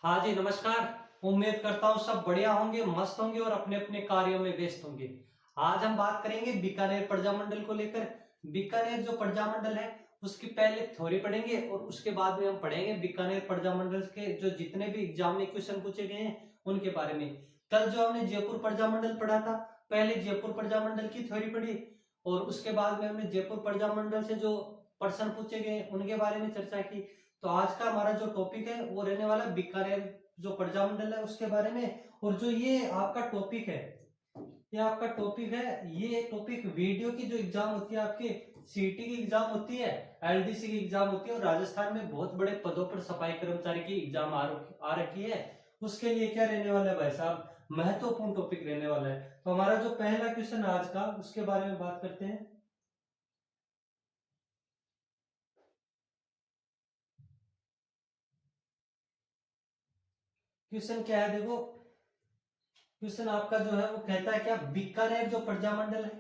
हाँ जी, नमस्कार। उम्मीद करता हूँ सब बढ़िया होंगे, मस्त होंगे और अपने अपने कार्यों में व्यस्त होंगे। आज हम बात करेंगे बीकानेर प्रजामंडल को लेकर। बीकानेर जो प्रजामंडल है उसकी पहले थ्योरी पढ़ेंगे और उसके बाद में हम पढ़ेंगे बीकानेर प्रजामंडल के जो जितने भी एग्जाम में क्वेश्चन पूछे गए हैं उनके बारे में। कल जो हमने जयपुर प्रजामंडल पढ़ा था, पहले जयपुर प्रजामंडल की थ्योरी पढ़ी और उसके बाद में हमने जयपुर प्रजामंडल से जो प्रश्न पूछे गए उनके बारे में चर्चा की। तो आज का हमारा जो टॉपिक है वो रहने वाला बीकानेर जो प्रजामंडल है उसके बारे में। और जो ये आपका टॉपिक है, ये टॉपिक वीडियो की जो एग्जाम होती है आपके सीटी की एग्जाम होती है, एलडीसी की एग्जाम होती है और राजस्थान में बहुत बड़े पदों पर सफाई कर्मचारी की एग्जाम आ रखी है, उसके लिए क्या रहने वाला है भाई साहब, महत्वपूर्ण टॉपिक रहने वाला है। तो हमारा जो पहला क्वेश्चन आज का उसके बारे में बात करते हैं। क्वेश्चन क्या है, देखो क्वेश्चन आपका जो है वो कहता है क्या, बीकानेर जो प्रजामंडल है,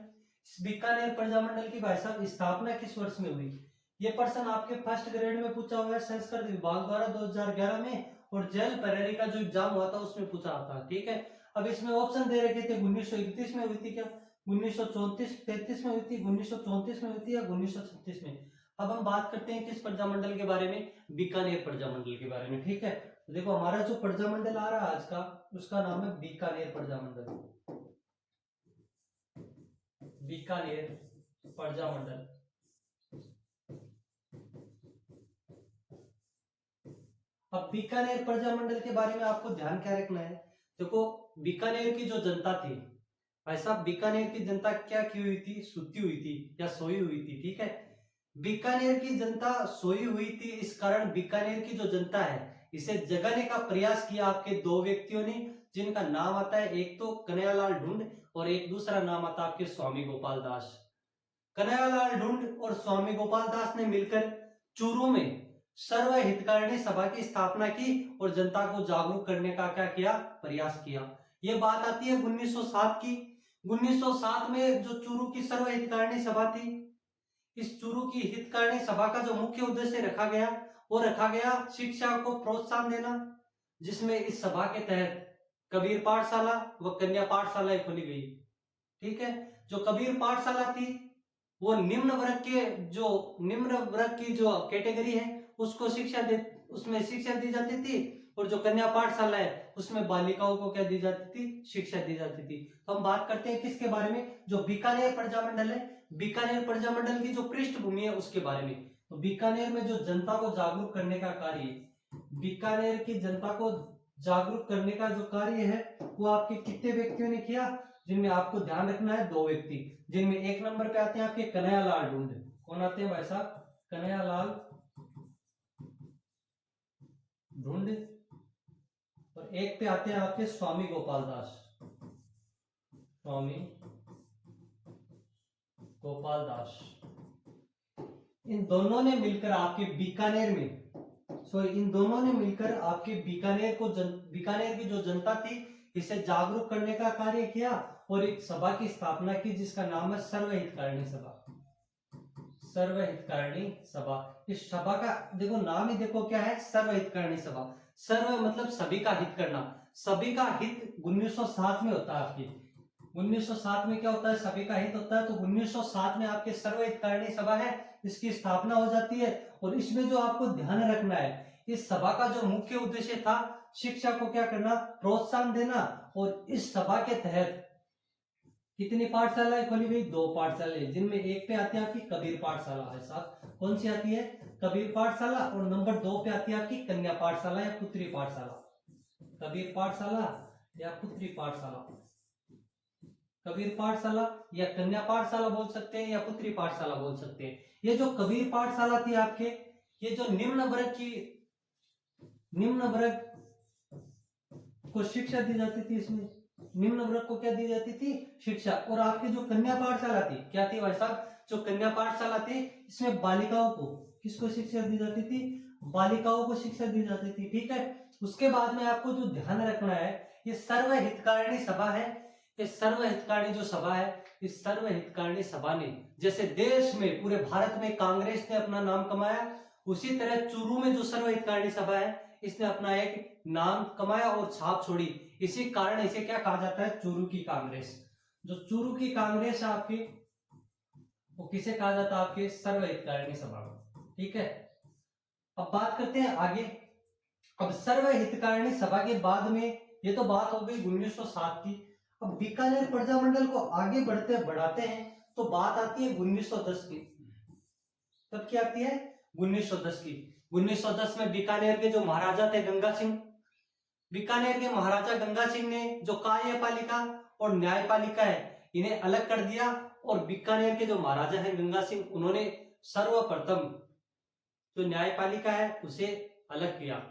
इस बीकानेर प्रजामंडल की भाई साहब स्थापना किस वर्ष में हुई। ये प्रश्न आपके फर्स्ट ग्रेड में पूछा हुआ है संस्कृत विभाग द्वारा 2011 में, और जेल परेरी का जो एग्जाम हुआ था उसमें पूछा था। ठीक है, अब इसमें ऑप्शन दे रखे थे 1931 में हुई थी क्या, 1934 में हुई थी, 1934 में हुई थी या 1936 में। अब हम बात करते हैं किस प्रजामंडल के बारे में, बीकानेर प्रजामंडल के बारे में। ठीक है, तो देखो हमारा जो प्रजामंडल आ रहा है आज का उसका नाम है बीकानेर प्रजामंडल। बीकानेर प्रजामंडल। अब बीकानेर प्रजामंडल के बारे में आपको ध्यान क्या रखना है, देखो बीकानेर की जो जनता थी भाई साहब, बीकानेर की जनता क्या की हुई थी, सुती हुई थी या सोई हुई थी। ठीक है, बीकानेर की जनता सोई हुई थी, इस कारण बीकानेर की जो जनता है इसे जगाने का प्रयास किया आपके दो व्यक्तियों ने, जिनका नाम आता है एक तो कन्हैयालाल ढूंढ और एक दूसरा नाम आता है आपके स्वामी गोपाल दास। कन्हैयालाल ढूंढ और स्वामी गोपाल दास ने मिलकर चूरू में सर्व हितकारिणी सभा की स्थापना की और जनता को जागरूक करने का क्या किया, प्रयास किया। यह बात आती है 1907 की। 1907 में जो चूरू की सर्व हितकारिणी सभा थी, इस चूरू की हितकारिणी सभा का जो मुख्य उद्देश्य रखा गया वो रखा गया शिक्षा को प्रोत्साहन देना, जिसमें इस सभा के तहत कबीर पाठशाला व कन्या पाठशालाएं खोली गई। ठीक है, जो कबीर पाठशाला थी वो निम्न वर्ग की जो कैटेगरी है उसको उसमें शिक्षा दी जाती थी, और जो कन्या पाठशाला है उसमें बालिकाओं को क्या दी जाती थी, शिक्षा दी जाती थी। तो हम बात करते हैं किसके बारे में, जो बीकानेर प्रजामंडल है, बीकानेर प्रजामंडल की जो पृष्ठभूमि है उसके बारे में। तो बीकानेर में जो जनता को जागरूक करने का कार्य, बीकानेर की जनता को जागरूक करने का जो कार्य है वो आपके कितने व्यक्तियों ने किया, जिनमें आपको ध्यान रखना है दो व्यक्ति, जिनमें एक नंबर पे आते हैं आपके कन्हैयालाल ढूंढ। कौन आते हैं भाई साहब, कन्हैयालाल ढूंढ, और एक पे आते हैं आपके स्वामी गोपाल दास। स्वामी गोपाल दास, इन दोनों ने मिलकर आपके बीकानेर में, इन दोनों ने मिलकर आपके बीकानेर की जो जनता थी इसे जागरूक करने का कार्य किया और एक सभा की स्थापना की जिसका नाम है सर्वहितकारिणी सभा। सर्वहितकारिणी सभा, इस सभा का देखो नाम ही देखो क्या है, सर्वहितकारिणी सभा। सर्व मतलब सभी का हित करना, सभी का हित 1907 में होता है आपकी। 1907 में क्या होता है, सभी का हित होता है। तो 1907 में आपके सर्वहितकारिणी सभा है, इसकी स्थापना हो जाती है। और इसमें जो आपको ध्यान रखना है, इस सभा का जो मुख्य उद्देश्य था शिक्षा को क्या करना, प्रोत्साहन देना। और इस सभा के तहत कितनी पाठशालाएं खोली गई, दो पाठशालाएं, जिनमें एक पे आती है आपकी कबीर पाठशाला है साहब। कौन सी आती है, कबीर पाठशाला, और नंबर दो पे आती है आपकी कन्या पाठशाला या पुत्री पाठशाला। कबीर पाठशाला या पुत्री पाठशाला, कबीर पाठशाला या कन्या पाठशाला बोल सकते हैं या पुत्री पाठशाला बोल सकते हैं। ये जो कबीर पाठशाला थी आपके, ये जो निम्न वर्ग को शिक्षा दी जाती थी, इसमें निम्न वर्ग को क्या दी जाती थी, शिक्षा। और आपकी जो कन्या पाठशाला थी क्या थी भाई साहब, जो कन्या पाठशाला थी इसमें बालिकाओं को किसको शिक्षा दी जाती थी, बालिकाओं को शिक्षा दी जाती थी। ठीक है, उसके बाद में आपको जो ध्यान रखना है, ये सर्वहितकारिणी सभा है। ये सर्वहितकारिणी जो सभा है, इस सर्वहितकारिणी सभा ने जैसे देश में पूरे भारत में कांग्रेस ने अपना नाम कमाया, उसी तरह चूरू में जो सर्वहितकारिणी सभा है इसने अपना एक नाम कमाया और छाप छोड़ी। इसी कारण इसे क्या कहा जाता है, चूरू की कांग्रेस। जो चूरू की कांग्रेस है आपकी, वो किसे कहा जाता है, आपके सर्वहितकारिणी सभा को। ठीक है, अब बात करते हैं आगे। अब सर्वहितकारिणी सभा के बाद में, ये तो बात हो गई 1907 की। अब बीकानेर प्रजामंडल को आगे बढ़ाते हैं तो बात आती है 1910 की। तब क्या आती है, 1910 की। 1910 में बीकानेर के जो महाराजा थे गंगा सिंह, बीकानेर के महाराजा गंगा सिंह ने जो कार्यपालिका और न्यायपालिका है इन्हें अलग कर दिया, और बीकानेर के जो महाराजा हैं गंगा सिंह, उन्होंने सर्वप्रथम जो न्यायपालिका है उसे अलग किया।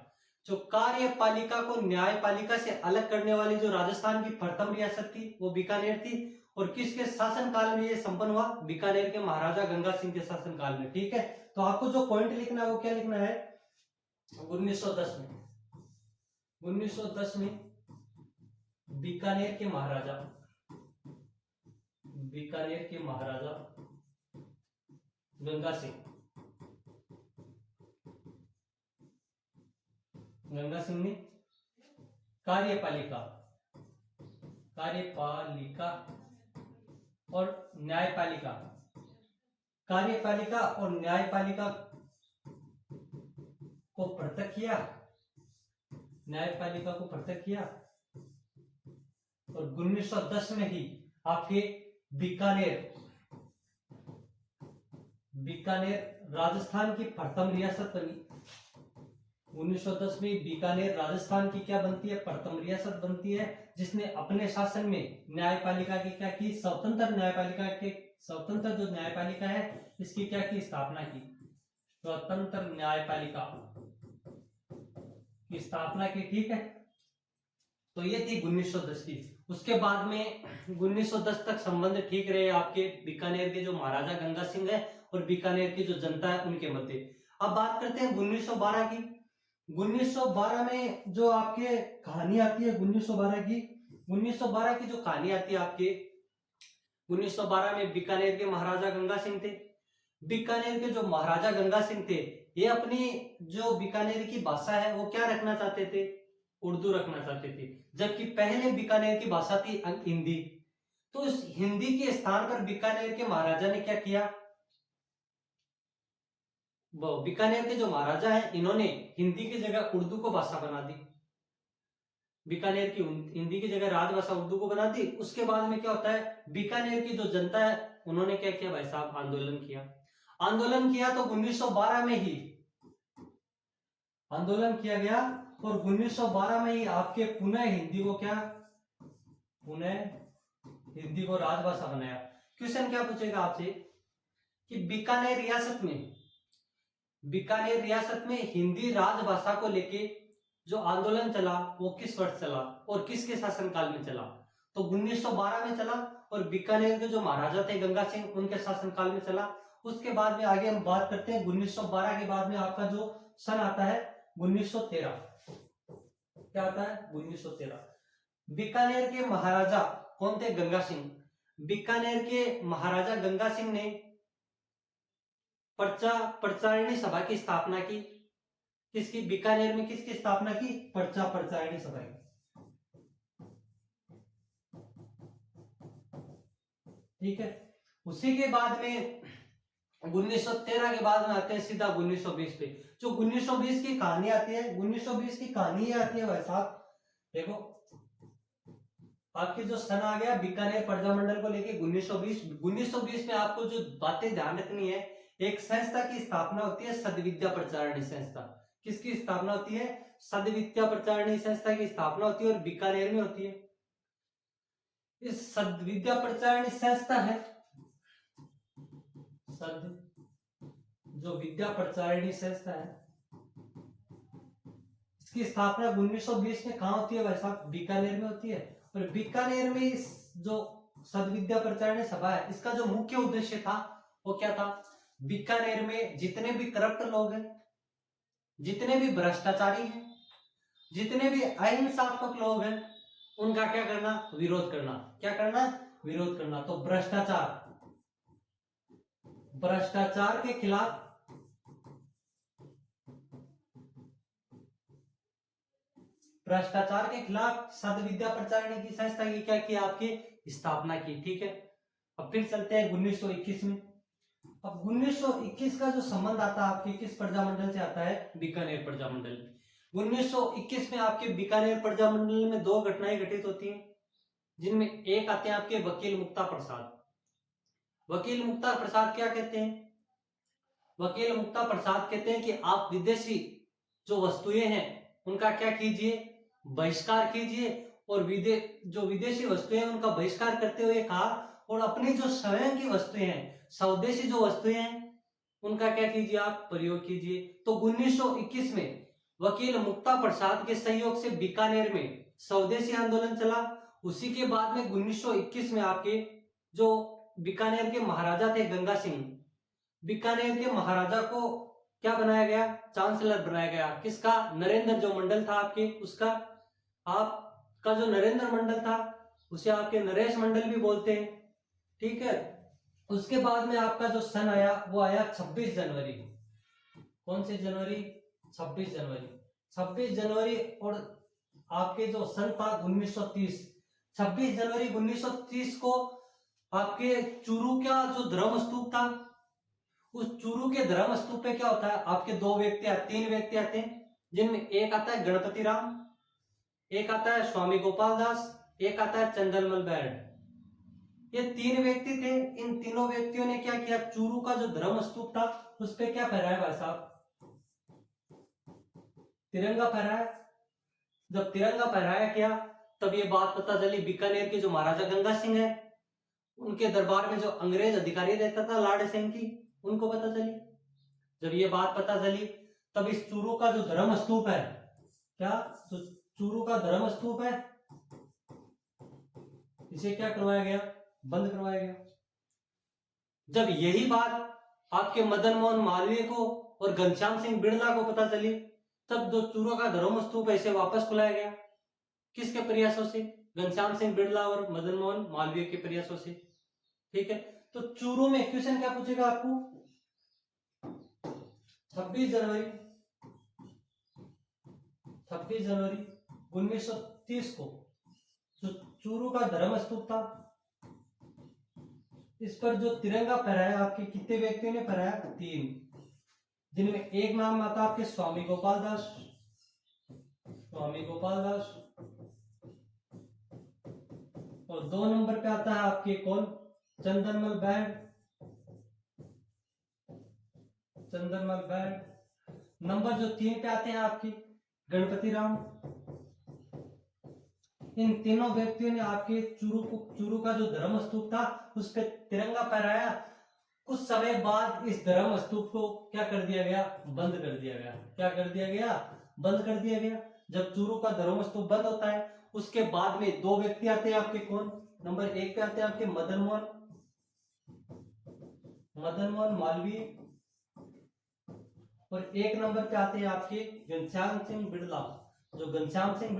जो कार्यपालिका को न्यायपालिका से अलग करने वाली जो राजस्थान की प्रथम रियासत थी वो बीकानेर थी। और किसके शासनकाल में ये संपन्न हुआ, बीकानेर के महाराजा गंगा सिंह के शासनकाल में। ठीक है, तो आपको जो पॉइंट लिखना है वो क्या लिखना है, 1910 में, 1910 में बीकानेर के महाराजा, बीकानेर के महाराजा गंगा सिंह, गंगा सिंह ने कार्यपालिका, कार्यपालिका और न्यायपालिका, कार्यपालिका और न्यायपालिका को पृथक किया, न्यायपालिका को पृथक किया। और 1910 में ही आपके बीकानेर, बीकानेर राजस्थान की प्रथम रियासत बनी। 1910 में बीकानेर राजस्थान की क्या बनती है, प्रथम रियासत बनती है, जिसने अपने शासन में न्यायपालिका की क्या की, स्वतंत्र न्यायपालिका के, स्वतंत्र जो न्यायपालिका है इसकी क्या की, स्थापना की, स्वतंत्र न्यायपालिका की स्थापना की। ठीक है, तो ये थी 1910 की। उसके बाद में 1910 तक संबंध ठीक रहे आपके बीकानेर के जो महाराजा गंगा सिंह है और बीकानेर की जो जनता है उनके मध्य। अब बात करते हैं 1912 की। 1912 में जो आपके कहानी आती है 1912 की, 1912 की जो कहानी आती है आपके, 1912 में बीकानेर के महाराजा गंगा सिंह थे। बीकानेर के जो महाराजा गंगा सिंह थे ये अपनी जो बीकानेर की भाषा है वो क्या रखना चाहते थे, उर्दू रखना चाहते थे, जबकि पहले बीकानेर की भाषा थी हिंदी। तो इस हिंदी के स्थान पर बीकानेर के महाराजा ने क्या किया, बीकानेर के जो महाराजा हैं इन्होंने हिंदी की जगह उर्दू को भाषा बना दी, बीकानेर की हिंदी की जगह राजभाषा उर्दू को बना दी। उसके बाद में क्या होता है, बीकानेर की जो जनता है उन्होंने क्या किया भाई साहब, आंदोलन किया। आंदोलन किया तो 1912 में ही आंदोलन किया गया, और 1912 में ही आपके पुनः हिंदी को क्या, पुनः हिंदी को राजभाषा बनाया। क्वेश्चन क्या पूछेगा आपसे कि बीकानेर रियासत में, बीकानेर रियासत में हिंदी राजभाषा को लेके जो आंदोलन चला वो किस वर्ष चला और किसके शासनकाल में चला, तो 1912 में चला, और बीकानेर के जो महाराजा थे गंगा सिंह उनके शासनकाल में चला। उसके बाद में आगे हम बात करते हैं 1912 के बाद में आपका जो सन आता है 1913, क्या आता है 1913। बीकानेर के महाराजा कौन थे, गंगा सिंह। बीकानेर के महाराजा गंगा सिंह ने पर्चा प्रचारिणी सभा की स्थापना की। किसकी, बीकानेर में किसकी स्थापना की, पर्चा प्रचारिणी सभा की। ठीक है, उसी के बाद में 1913 के बाद में आते हैं सीधा 1920 पे। जो 1920 की कहानी आती है, 1920 की कहानी ये आती है भाई साहब, देखो आपके जो सन आ गया बीकानेर प्रजामंडल को लेके 1920। 1920 में आपको जो बातें ध्यान रखनी है, एक संस्था की स्थापना होती है, सद्विद्या प्रचारिणी संस्था। किसकी स्थापना होती है, सद्विद्या प्रचारिणी संस्था की स्थापना होती है और बीकानेर में होती है। इस सद्विद्या प्रचारिणी संस्था है, जो विद्या प्रचारिणी संस्था है, इसकी स्थापना 1920 में कहां होती है भाई साहब, बीकानेर में होती है। और बीकानेर में इस जो सद्विद्या प्रचारिणी सभा है इसका जो मुख्य उद्देश्य था वो क्या था, बीकानेर में जितने भी करप्ट लोग हैं, जितने भी भ्रष्टाचारी हैं, जितने भी अहिंसात्मक लोग हैं, उनका क्या करना, विरोध करना। क्या करना, विरोध करना। तो भ्रष्टाचार के खिलाफ भ्रष्टाचार के खिलाफ सद विद्या प्रचारणी की संस्था की क्या किया, आपकी स्थापना की। ठीक है, अब फिर चलते हैं 1921 में। अब 1921 का जो संबंध आता है आपके किस प्रजामंडल से आता है, बीकानेर प्रजामंडल। 1921 में आपके बीकानेर प्रजामंडल में दो घटनाएं घटित होती हैं, जिनमें एक आते हैं आपके वकील मुक्ता प्रसाद। वकील मुक्ता प्रसाद क्या कहते हैं, वकील मुक्ता प्रसाद कहते हैं कि आप विदेशी जो वस्तुएं हैं उनका क्या कीजिए, बहिष्कार कीजिए, और जो विदेशी वस्तुएं हैं उनका बहिष्कार करते हुए कहा, और अपनी जो स्वयं की वस्तुएं हैं, स्वदेशी जो वस्तुएं हैं उनका क्या कीजिए, आप प्रयोग कीजिए। तो 1921 में वकील मुक्ता प्रसाद के सहयोग से बीकानेर में स्वदेशी आंदोलन चला। उसी के बाद में 1921 में आपके जो बीकानेर के महाराजा थे गंगा सिंह, बीकानेर के महाराजा को क्या बनाया गया, चांसलर बनाया गया। किसका, नरेंद्र जो मंडल था आपके उसका। आपका जो नरेंद्र मंडल था उसे आपके नरेश मंडल भी बोलते हैं। ठीक है, उसके बाद में आपका जो सन आया वो आया 26 जनवरी। कौन से जनवरी, 26 जनवरी। 26 जनवरी और आपके जो सन था 1930। 26 जनवरी 1930 को आपके चूरू का जो धर्म स्तूप था, उस चूरू के धर्म स्तूप पे क्या होता है, आपके तीन व्यक्ति आते हैं, जिनमें एक आता है गणपति राम, एक आता है स्वामी गोपाल दास, एक आता है चंदनमल बैड। ये तीन व्यक्ति थे। इन तीनों व्यक्तियों ने क्या किया, चूरू का जो धर्म स्तूप था उस पे क्या फहराया भाई साहब, तिरंगा फहराया। जब तिरंगा फहराया गया तब ये बात पता चली बीकानेर के जो महाराजा गंगा सिंह है उनके दरबार में जो अंग्रेज अधिकारी रहता था लाड सिंह की, उनको पता चली। जब ये बात पता चली तब इस चूरू का जो धर्म स्तूप है, क्या जो चूरू का धर्म स्तूप है, इसे क्या करवाया गया, बंद करवाया गया। जब यही बात आपके मदन मोहन मालवीय को और घनश्याम सिंह बिड़ला को पता चली, तब जो चूरू का धर्म स्तूप है इसे वापस खुलाया गया। किसके प्रयासों से, घनश्याम सिंह बिड़ला और मदन मोहन मालवीय के प्रयासों से। ठीक है, तो चूरू में क्वेश्चन क्या पूछेगा आपको, 26 जनवरी 1930 को जो चूरू का धर्म स्तूप था इस पर जो तिरंगा फहराया, आपके कितने व्यक्तियों ने फहराया, 3, जिनमें एक नाम आता आपके स्वामी गोपाल दास, और 2 नंबर पे आता है आपके कौन, चंदनमल बैड। नंबर जो 3 पे आते हैं आपके गणपति राम। इन तीनों व्यक्तियों ने आपके चूरू का जो धर्म स्तूप था उस पे तिरंगा फहराया। कुछ समय बाद इस धर्म स्तूप को क्या कर दिया गया, बंद कर दिया गया। क्या कर दिया गया, बंद कर दिया गया। जब चूरू का धर्म स्तूप बंद होता है उसके बाद में 2 व्यक्ति आते हैं आपके कौन, नंबर 1 पे आते हैं आपके मदन मोहन मालवीय, और 1 नंबर पे आते हैं आपके घनश्याम सिंह बिड़ला। जो घनश्याम सिंह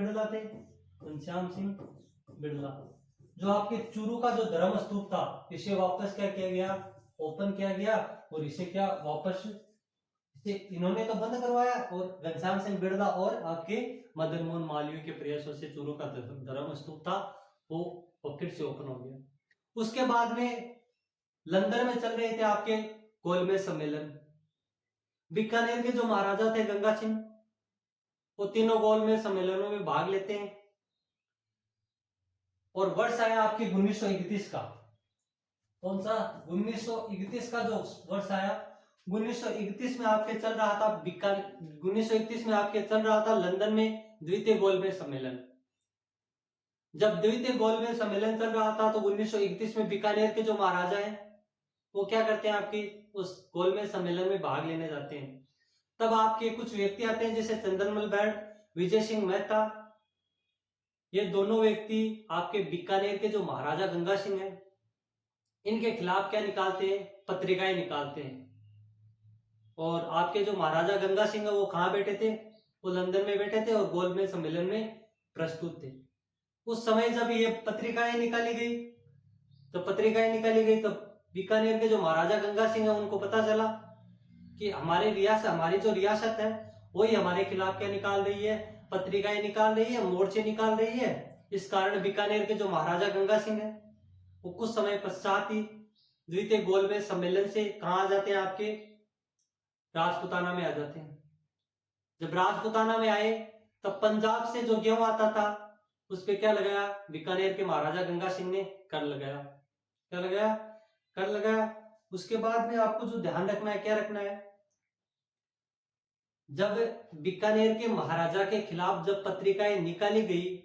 बिड़ला जो आपके चूरू का जो धर्म स्तूप था इसे वापस क्या किया गया, ओपन किया गया, और इसे क्या वापस इसे इन्होंने तो बंद करवाया, और घनश्याम सिंह बिड़ला और आपके मदन मोहन मालवीय के प्रयासों से चूरू का धर्म स्तूप था वो फिर से ओपन हो गया। उसके बाद में लंदन में चल रहे थे आपके गोलमेज सम्मेलन। बीकानेर के जो महाराजा थे गंगा सिंह, वो तीनों गोलमेज सम्मेलनों में भाग लेते हैं, और वर्ष आया आपके 1931 का। कौन सा, 1931 का जो वर्ष आया, 1931 में आपके चल रहा था 1931 में आपके चल रहा था लंदन में द्वितीय गोलमेज सम्मेलन। जब द्वितीय गोलमेज सम्मेलन चल रहा था तो 1931 में बीकानेर के जो महाराजा हैं वो क्या करते हैं, आपकी उस गोलमेज सम्मेलन में भाग लेने जाते हैं। तब आपके कुछ व्यक्ति आते हैं जैसे चंदनमल बैड, विजय सिंह मेहता। ये दोनों व्यक्ति आपके बीकानेर के जो महाराजा गंगा सिंह हैं इनके खिलाफ क्या निकालते हैं, पत्रिकाएं निकालते हैं। और आपके जो महाराजा गंगा सिंह है वो कहाँ बैठे थे, वो लंदन में बैठे थे और गोलमेज सम्मेलन में प्रस्तुत थे। उस समय जब ये पत्रिकाएं निकाली गई तो बीकानेर के जो महाराजा गंगा सिंह है उनको पता चला कि हमारी जो रियासत है वही हमारे खिलाफ क्या निकाल रही है, पत्रिकाएं निकाल रही है, मोर्चे निकाल रही है। इस कारण बीकानेर के जो महाराजा गंगा सिंह है वो कुछ समय पश्चात ही द्वितीय गोलमेज सम्मेलन से कहा आ जाते हैं, आपके राजपुताना में आ जाते हैं। जब राजपुताना में आए तब पंजाब से जो गेहूं आता था उस पे क्या लगाया, बीकानेर के महाराजा गंगा सिंह ने कर लगाया। क्या लगाया, कर लगाया। उसके बाद में आपको जो ध्यान रखना है, क्या रखना है, जब बीकानेर के महाराजा के खिलाफ जब पत्रिकाएं निकाली गई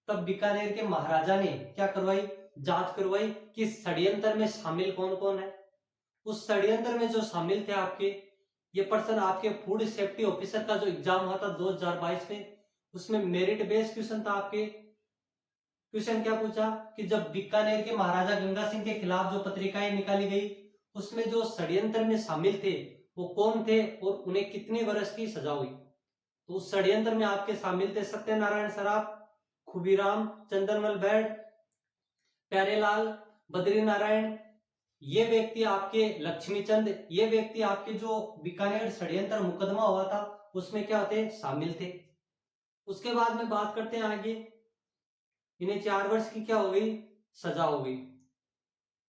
तब बीकानेर के महाराजा ने क्या करवाई, जांच करवाई कि षड्यंत्र में शामिल कौन कौन है। उस षड्यंत्र में जो शामिल थे आपके ये पर्सन, आपके फूड सेफ्टी ऑफिसर का जो एग्जाम हुआ था 2022 में, उसमें मेरिट बेस्ड क्वेश्चन था। आपके क्वेश्चन क्या पूछा कि जब बीकानेर के महाराजा गंगा सिंह के खिलाफ जो पत्रिकाएं निकाली गई उसमें जो षड्यंत्र में शामिल थे वो कौन थे और उन्हें कितने वर्ष की सजा हुई। तो उस षड्यंत्र में आपके शामिल थे सत्यनारायण सराफ, खुबीराम, चंद्रमल बैड, प्यारेलाल, बद्री नारायण, ये व्यक्ति आपके लक्ष्मीचंद, ये व्यक्ति आपके जो बीकानेर षड्यंत्र मुकदमा हुआ था उसमें क्या होते, शामिल थे। उसके बाद में बात करते हैं आगे, इन्हें 4 वर्ष की क्या हो गई, सजा हो गई।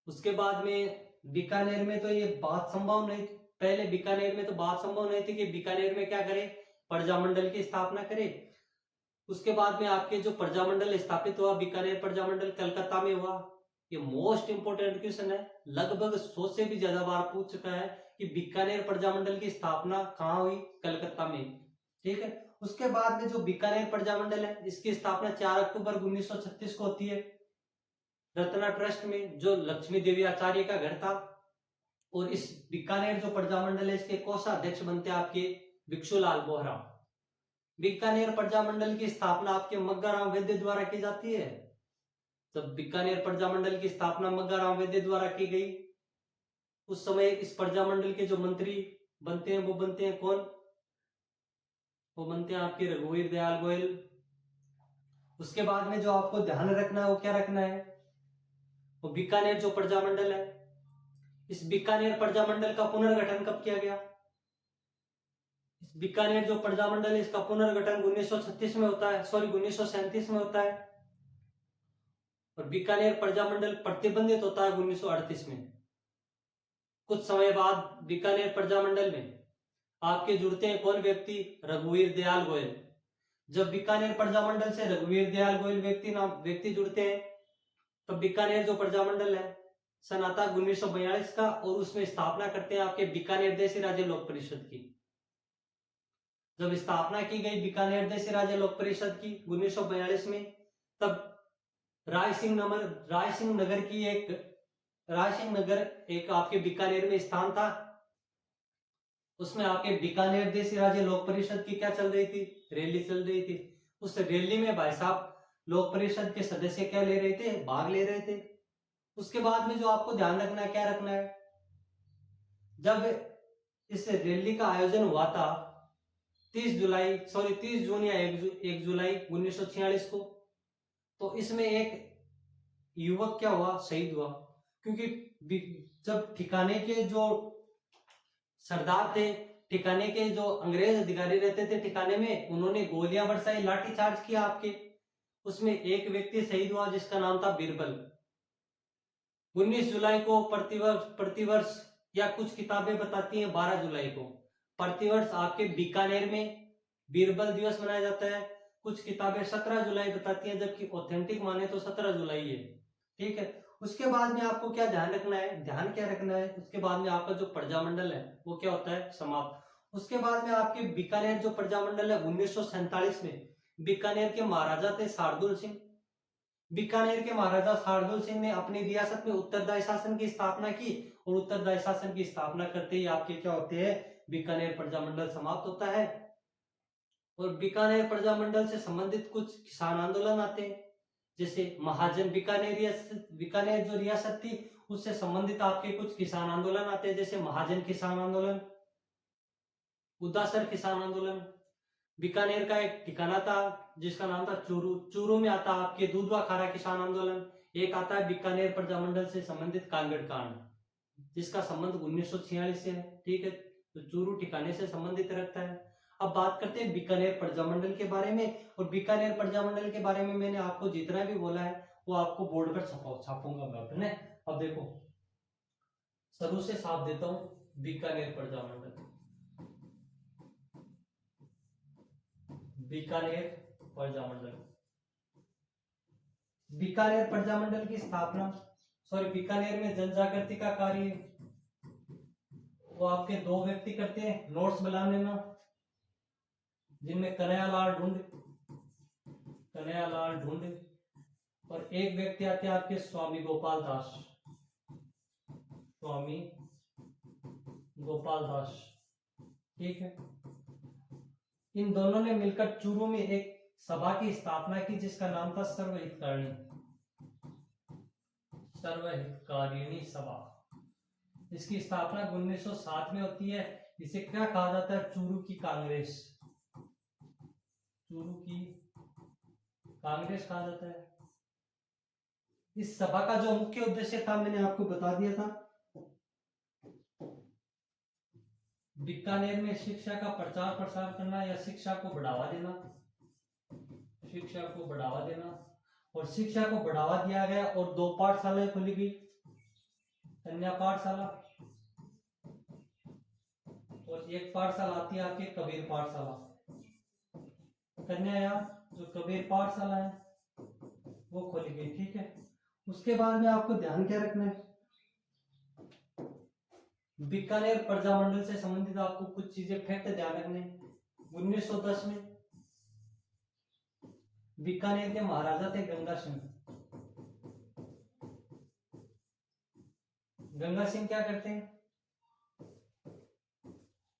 उसके बाद में बीकानेर में तो ये बात संभव नहीं थी, पहले बीकानेर में तो बात संभव नहीं थी कि बीकानेर में क्या करे, प्रजामंडल की स्थापना करे। उसके बाद में आपके जो प्रजामंडल स्थापित हुआ, बीकानेर प्रजामंडल कलकत्ता में हुआ। ये मोस्ट इंपोर्टेंट क्वेश्चन है, लगभग 100 से भी ज्यादा बार पूछ चुका है कि बीकानेर प्रजामंडल की स्थापना कहाँ हुई, कलकत्ता में। ठीक है। उसके बाद में जो बीकानेर प्रजामंडल है इसकी स्थापना 4 अक्टूबर 1936 को होती है रत्ना ट्रस्ट में, जो लक्ष्मी देवी आचार्य का घर था। और इस बीकानेर जो प्रजामंडल है इसके कोषाध्यक्ष बनते हैं आपके भिक्षुलाल बोहरा। बीकानेर प्रजामंडल की स्थापना आपके मग्गाराम वैद्य द्वारा की जाती है। जब बीकानेर प्रजामंडल की स्थापना मग्गाराम वैद्य द्वारा की गई उस समय इस प्रजामंडल के जो मंत्री बनते हैं वो बनते हैं कौन, वो बनते हैं आपके रघुवीर दयाल गोयल। उसके बाद में जो आपको ध्यान रखना है वो क्या रखना है, वो बीकानेर जो प्रजामंडल है, इस बीकानेर प्रजामंडल का पुनर्गठन कब किया गया। इस बीकानेर जो प्रजामंडल है इसका पुनर्गठन 1936 में होता है, सॉरी 1937 में होता है। और बीकानेर प्रजामंडल प्रतिबंधित होता है 1938 में। कुछ समय बाद बीकानेर प्रजामंडल में आपके जुड़ते हैं कौन व्यक्ति, रघुवीर दयाल गोयल। जब बीकानेर प्रजामंडल से रघुवीर दयाल गोयल व्यक्ति जुड़ते हैं तब बीकानेर जो प्रजामंडल है सन आता 1942 का, और उसमें स्थापना करते हैं आपके बीकानेर देशी राज्य लोक परिषद की। जब स्थापना की गई बीकानेर देशी राज्य लोक परिषद की 1942 में, तब राय सिंह नगर एक आपके बीकानेर में स्थान था, उसमें आपके बीकानेर देशी राज्य लोक परिषद की क्या चल रही थी, रैली चल रही थी। उस रैली में भाई साहब लोक परिषद के सदस्य क्या ले रहे थे, भाग ले रहे थे। उसके बाद में जो आपको ध्यान रखना है, क्या रखना है, जब इस रैली का आयोजन हुआ था 30 जून या 1 जुलाई 1946 को, तो इसमें एक युवक क्या हुआ, शहीद हुआ। क्योंकि जब ठिकाने के जो सरदार थे, ठिकाने के जो अंग्रेज अधिकारी रहते थे ठिकाने में, उन्होंने गोलियां बरसाई, लाठीचार्ज किया आपके, उसमें एक व्यक्ति शहीद हुआ जिसका नाम था बीरबल। 19 जुलाई को प्रतिवर्ष या कुछ किताबें बताती हैं 12 जुलाई को प्रतिवर्ष आपके बीकानेर में बीरबल दिवस मनाया जाता है। कुछ किताबें 17 जुलाई बताती हैं, जबकि ऑथेंटिक माने तो 17 जुलाई है। ठीक है। उसके बाद में आपको क्या ध्यान रखना है, ध्यान क्या रखना है, उसके बाद में आपका जो प्रजामंडल है वो क्या होता है, समाप्त। उसके बाद में आपके बीकानेर जो प्रजामंडल है 1947 में बीकानेर के महाराजा थे शार्दुल सिंह। बीकानेर के महाराजा शार्दुल सिंह ने अपनी रियासत में उत्तरदायी शासन की स्थापना की, और उत्तरदायी शासन की स्थापना करते ही आपके क्या होते हैं, बीकानेर प्रजामंडल समाप्त होता है। और बीकानेर प्रजामंडल से संबंधित कुछ किसान आंदोलन आते हैं, जैसे महाजन बीकानेर जो रियासत थी उससे संबंधित आपके कुछ किसान आंदोलन आते हैं, जैसे महाजन किसान आंदोलन, उदासर किसान आंदोलन। बीकानेर का एक ठिकाना था जिसका नाम था चूरू, चूरू में आता आपके दूधवा खारा किसान आंदोलन। एक आता है बीकानेर प्रजामंडल से संबंधित कांगड़ कांड, जिसका संबंध 1946 से है। ठीक है, तो चूरू ठिकाने से संबंधित रखता है। अब बात करते हैं बीकानेर प्रजामंडल के बारे में। और बीकानेर प्रजामंडल के बारे में मैंने आपको जितना भी बोला है वो आपको बोर्ड पर छापूंगा मैं अपने। अब देखो शुरू से छाप देता हूं बीकानेर प्रजामंडल। बीकानेर प्रजामंडल, बीकानेर प्रजामंडल की स्थापना, बीकानेर में जनजागृति का कार्य वो आपके दो व्यक्ति करते हैं, नोट्स बना लेना, जिनमें कन्हैयालाल ढूंढ और एक व्यक्ति आते हैं आपके स्वामी गोपाल दास। ठीक है, इन दोनों ने मिलकर चूरू में एक सभा की स्थापना की जिसका नाम था सर्वहितकारिणी सभा। इसकी स्थापना 1907 में होती है। इसे क्या कहा जाता है? चूरू की कांग्रेस कहा जाता है। इस सभा का जो मुख्य उद्देश्य था मैंने आपको बता दिया था, बीकानेर में शिक्षा का प्रचार प्रसार करना या शिक्षा को बढ़ावा देना। और शिक्षा को बढ़ावा दिया गया और दो पाठशालाएं खोली गई, कन्या पाठशाला और एक पाठशाला आती है आपके कबीर पाठशाला। कन्या या जो कबीर पाठशाला है वो खोली गई। ठीक है, उसके बाद में आपको ध्यान क्या रखना है, बीकानेर प्रजामंडल से संबंधित आपको कुछ चीजें फैक्ट ध्यान रखने। 1910 में बीकानेर के महाराजा थे गंगा सिंह। गंगा सिंह क्या करते हैं,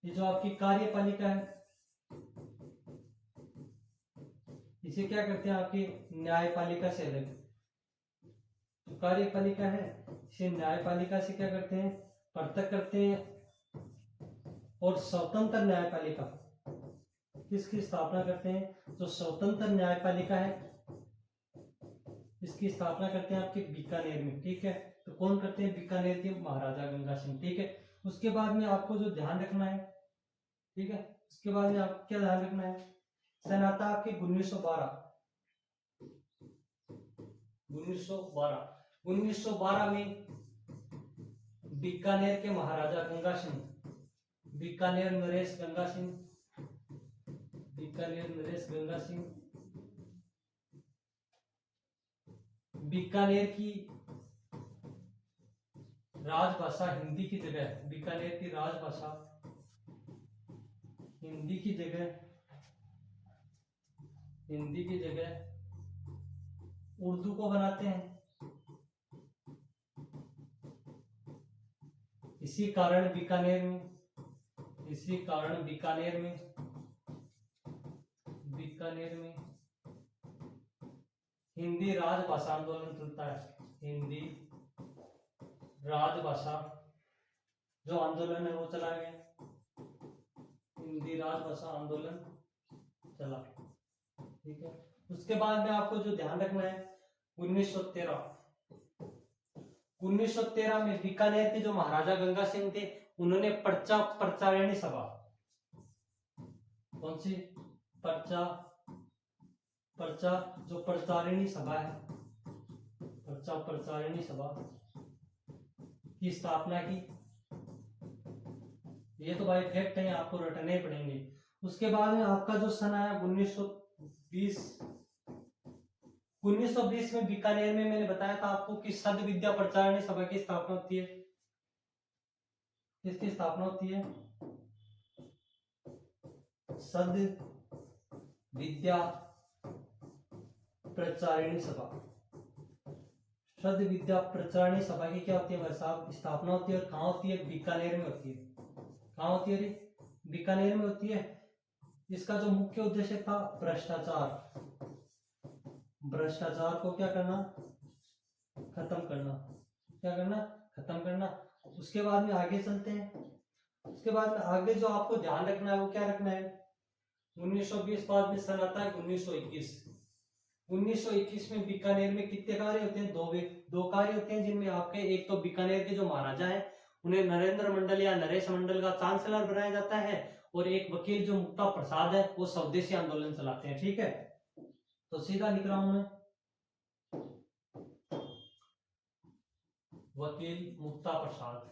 ये जो आपकी कार्यपालिका है इसे क्या करते हैं, आपकी न्यायपालिका से अलग। जो कार्यपालिका है इसे न्यायपालिका से क्या करते हैं, पृथक करते हैं। और स्वतंत्र न्यायपालिका किसकी स्थापना करते हैं, जो स्वतंत्र न्यायपालिका है इसकी स्थापना करते हैं आपके बीकानेर में। ठीक है, तो कौन करते हैं, बीकानेर के महाराजा गंगा सिंह। ठीक है, उसके बाद में आपको जो ध्यान रखना है, ठीक है, उसके बाद में आपको क्या ध्यान रखना है, सन आता आपके 1912 में बीकानेर के महाराजा गंगा सिंह, बीकानेर नरेश गंगा सिंह बीकानेर की राजभाषा हिंदी की जगह, बीकानेर की राजभाषा हिंदी की जगह उर्दू को बनाते हैं। इसी कारण बीकानेर में हिंदी राजभाषा आंदोलन चलता है। हिंदी राजभाषा जो आंदोलन है वो चला गया, हिंदी राजभाषा आंदोलन चला। ठीक है, उसके बाद में आपको जो ध्यान रखना है 1913 में बीकानेर के जो महाराजा गंगा सिंह थे उन्होंने प्रचारिणी सभा, कौन सी जो प्रचारिणी सभा है, प्रचारिणी सभा की स्थापना की। ये तो भाई फैक्ट है, आपको रटने पड़ेंगे। उसके बाद में आपका जो सन आया 1920 में बीकानेर में मैंने बताया था आपको कि सद विद्या प्रचारिणी सभा की स्थापना होती है। किसकी स्थापना होती है, सद विद्या प्रचारिणी सभा। सद विद्या प्रचारिणी सभा की क्या होती है भाई साहब, स्थापना होती है। और कहाँ होती है, बीकानेर में होती है। कहाँ होती है, बीकानेर में होती है। इसका जो मुख्य उद्देश्य था भ्रष्टाचार को क्या करना, खत्म करना। उसके बाद में आगे चलते हैं। उसके बाद में आगे जो आपको ध्यान रखना है वो क्या रखना है, 1920 बाद में सन आता है 1921 में बीकानेर में कितने कार्य होते हैं, दो कार्य होते हैं, जिनमें आपके एक तो बीकानेर के जो महाराजा हैं उन्हें नरेंद्र मंडल या नरेश मंडल का चांसलर बनाया जाता है। और एक वकील जो मुक्ता प्रसाद है वो स्वदेशी आंदोलन चलाते हैं। ठीक है, तो सीधा लिख रहा हूं मैं, वकील मुक्ता प्रसाद।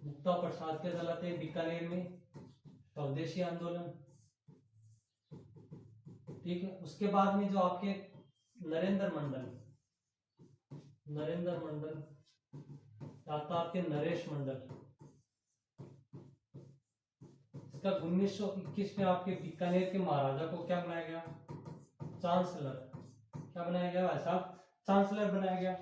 मुक्ता प्रसाद क्या चलाते हैं बीकानेर में? स्वदेशी आंदोलन। ठीक है, उसके बाद में जो आपके नरेंद्र मंडल, नरेंद्र मंडल आता आपके नरेश मंडल, इसका 1921 में आपके बीकानेर के महाराजा को क्या बनाया गया? चांसलर। क्या बनाया गया भाई साहब? चांसलर बनाया गया।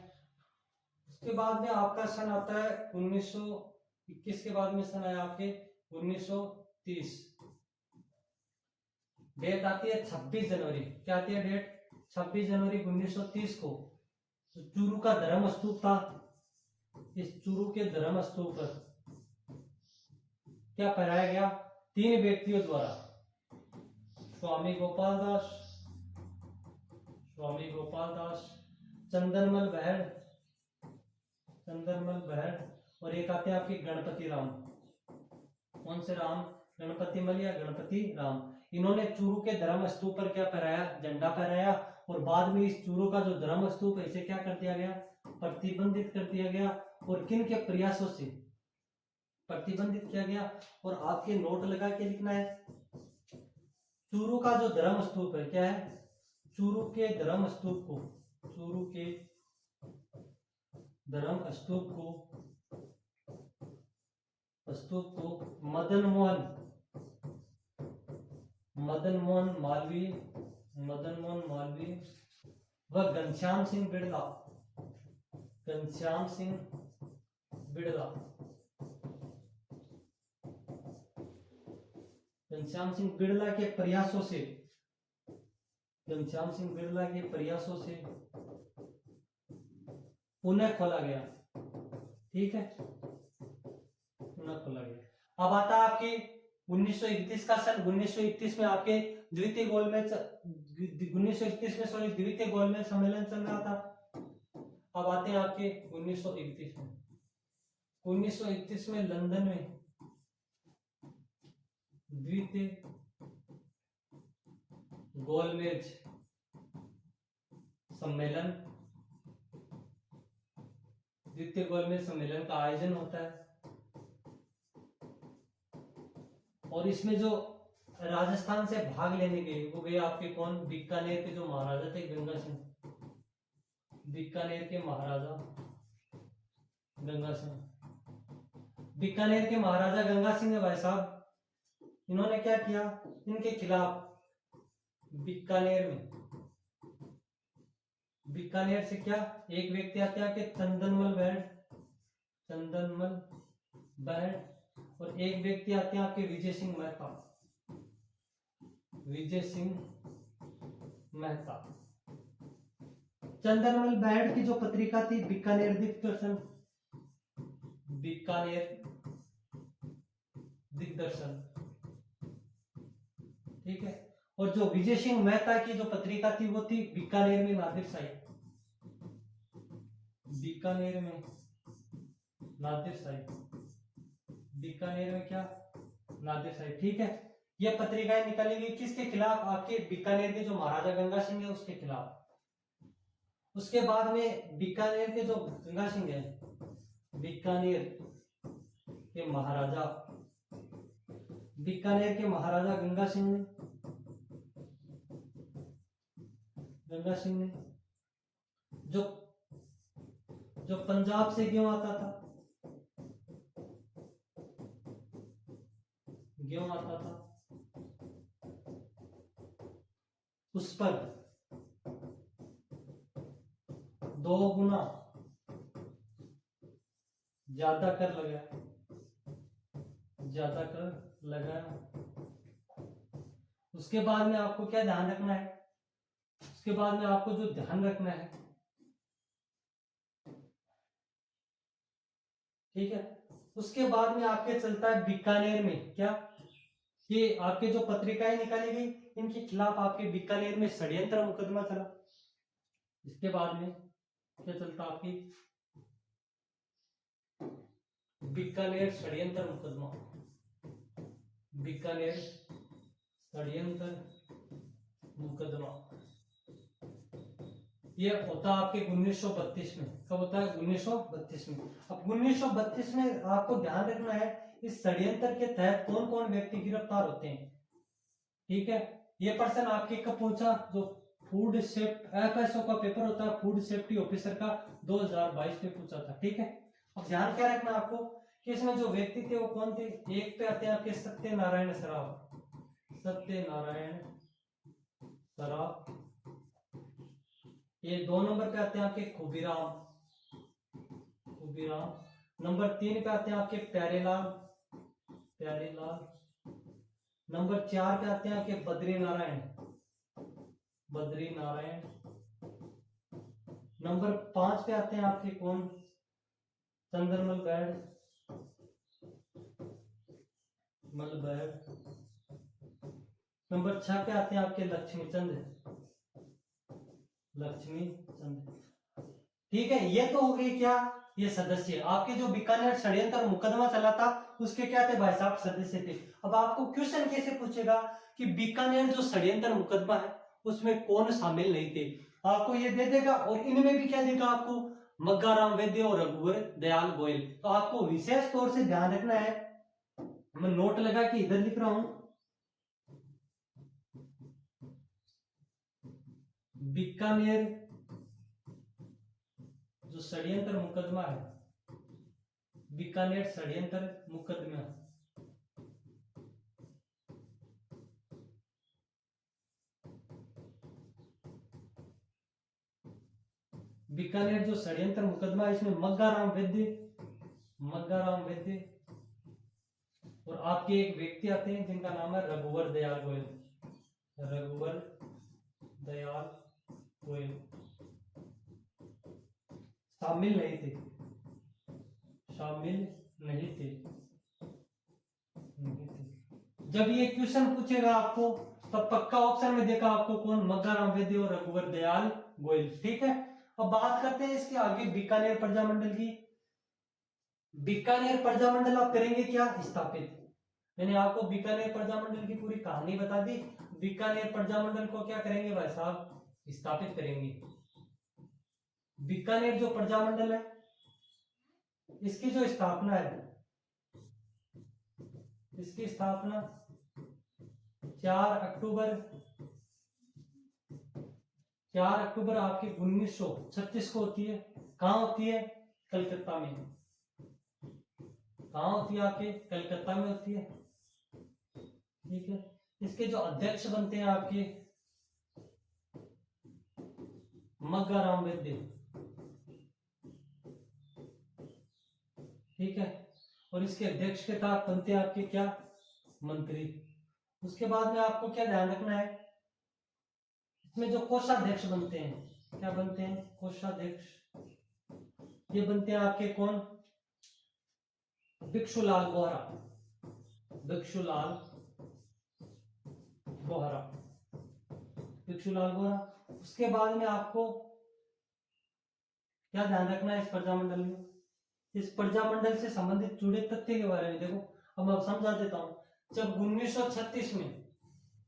उसके बाद में आपका सन आता है 1921 के बाद में सन आया आपके 1930। डेट आती है 26 जनवरी। क्या आती है डेट? 26 जनवरी 1930 को तो चूरू का धर्म स्तूप था, इस चूरू के धर्म स्तूप पर क्या फहराया गया? 3 व्यक्तियों द्वारा, स्वामी गोपाल दास, स्वामी गोपाल दास, चंदनमल बहड़, चंदनमल बहड़, और एक आते हैं आपके गणपति राम। कौन से राम? गणपति मल या गणपति राम। इन्होंने चूरू के धर्म स्तूप पर क्या फहराया? झंडा फहराया। और बाद में इस चूरू का जो धर्म स्तूप है इसे क्या कर दिया गया? प्रतिबंधित कर दिया गया। और किन के प्रयासों से प्रतिबंधित किया गया? और आपके नोट लगा के लिखना है, चूरू का जो धर्म स्तूप है क्या है? चूरू के धर्म स्तूप को, चूरू के धर्म स्तूप को मदन मोहन मालवीय व घनश्याम सिंह बिड़ला, घनश्याम सिंह बिड़ला, घनश्याम सिंह बिड़ला के प्रयासों से, घनश्याम सिंह बिड़ला के प्रयासों से पुनः खोला गया। ठीक है, पुनः खोला गया। अब आता है आपकी 1931 का सन। 1931 में आपके द्वितीय गोलमेज, 1931 में सॉरी द्वितीय गोलमेज सम्मेलन चल रहा था। अब आते हैं आपके 1931 में। 1931 में लंदन में द्वितीय गोलमेज सम्मेलन, द्वितीय गोलमेज सम्मेलन का आयोजन होता है। और इसमें जो राजस्थान से भाग लेने गए वो गए आपके कौन? बीकानेर के जो महाराजा थे गंगा सिंह, बीकानेर के महाराजा गंगा सिंह। बीकानेर के महाराजा गंगा सिंह ने भाई साहब, इन्होंने क्या किया? इनके खिलाफ बीकानेर में, बीकानेर से क्या एक व्यक्ति आते हैं आपके चंदनमल बहड़, और एक व्यक्ति आते हैं आपके विजय सिंह मेहता। चंदनमल बहड़ की जो पत्रिका थी बीकानेर दिग्दर्शन, ठीक है। और जो विजय सिंह मेहता की जो पत्रिका थी वो थी बीकानेर में नादिर शाही, बीकानेर में क्या? नादिर शाही। ठीक है, ये पत्रिकाएं निकाली गई किसके खिलाफ? आपके बीकानेर के जो महाराजा गंगा सिंह है उसके खिलाफ। उसके बाद में बीकानेर के जो गंगा सिंह है, बीकानेर के महाराजा गंगा सिंह ने जो पंजाब से गेहूं आता था, उस पर 2 गुना ज्यादा कर लगाया। उसके बाद में आपको क्या ध्यान रखना है? उसके बाद में आपको जो ध्यान रखना है, ठीक है, उसके बाद में आपके चलता है बीकानेर में क्या? कि आपके जो पत्रिकाएं निकाली गई इनके खिलाफ आपके बीकानेर में षड्यंत्र मुकदमा चला। इसके बाद में क्या चलता? आपकी बीकानेर षड्यंत्र मुकदमा। बीकानेर षड्यंत्र मुकदमा, ये होता आपके 1932 में। कब होता है? 1932 में। अब 1932 में आपको ध्यान रखना है इस षड्यंत्र के तहत कौन कौन व्यक्ति गिरफ्तार होते हैं। ठीक है, ये पर्सन आपके कब पूछा? जो फूड सेफ्टी एफएसओ का पेपर होता है, फूड सेफ्टी ऑफिसर का, 2022 में पूछा था। ठीक है, अब ध्यान क्या रखना आपको कि इसमें जो व्यक्ति थे वो कौन थे। एक पे आते हैं आपके सत्यनारायण सराफ, सत्यनारायण सराफ। ये 2 नंबर पे आते हैं आपके खुबीराम, खुबीराम। नंबर 3 पे आते हैं आपके प्यारेलाल, प्यारेलाल। नंबर 4 पे आते हैं आपके बद्री नारायण, बद्री नारायण। नंबर 5 पे आते हैं आपके कौन? चंद्रमल बैड, मलबैड। नंबर 6 पे आते हैं आपके लक्ष्मीचंद, लक्ष्मीचंद। ठीक है, ये तो हो गई क्या? ये सदस्य आपके जो बीकानेर षड्यंत्र मुकदमा चला था उसके क्या थे भाई साहब? सदस्य थे। अब आपको क्वेश्चन कैसे पूछेगा कि बीकानेर जो षड्यंत्र मुकदमा है उसमें कौन शामिल नहीं थे? आपको ये दे देगा और इनमें भी क्या देगा आपको? मग्गाराम वैद्य और रघुवर दयाल गोयल। तो आपको विशेष तौर से ध्यान रखना है, मैं नोट लगा के इधर लिख रहा हूं, बीकानेर जो षड्यंत्र मुकदमा है, बीकानेर षड्यंत्र मुकदमा, बीकानेर जो षड्यंत्र मुकदमा है इसमें मग्गाराम वैद्य, मग्गाराम वैद्य और आपके एक व्यक्ति आते हैं जिनका नाम है रघुवर दयाल गोयल, रघुवर दयाल गोयल शामिल नहीं थे, शामिल नहीं थे, नहीं थे। जब ये क्वेश्चन पूछेगा आपको तब पक्का ऑप्शन में देखा आपको कौन? मग्गाराम वैद्य और रघुवर दयाल गोयल। ठीक है, अब बात करते हैं इसके आगे बीकानेर प्रजामंडल की। बीकानेर प्रजामंडल आप करेंगे क्या? स्थापित। मैंने आपको बीकानेर प्रजामंडल की पूरी कहानी बता दी। बीकानेर प्रजामंडल को क्या करेंगे भाई साहब? स्थापित करेंगे। बीकानेर जो प्रजामंडल है इसकी जो स्थापना है, इसकी स्थापना 4 अक्टूबर, 4 अक्टूबर आपके 1936 को होती है। कहां होती है? कलकत्ता में। कहां होती है? आपके कलकत्ता में होती है। ठीक है, इसके जो अध्यक्ष बनते हैं आपके मग्गाराम वैद्य। ठीक है, और इसके अध्यक्ष के साथ बनते हैं आपके क्या? मंत्री। उसके बाद में आपको क्या ध्यान रखना है, इसमें जो कोषाध्यक्ष बनते हैं, क्या बनते हैं? कोषाध्यक्ष। ये बनते हैं आपके कौन? भिक्षुलाल बोहरा, भिक्षुलाल बोहरा, भिक्षुलाल बोहरा। उसके बाद में आपको क्या ध्यान रखना है इस प्रजामंडल में? इस प्रजामंडल से संबंधित जुड़े तथ्य के बारे में देखो। अब मैं समझा देता हूं। जब 1936 में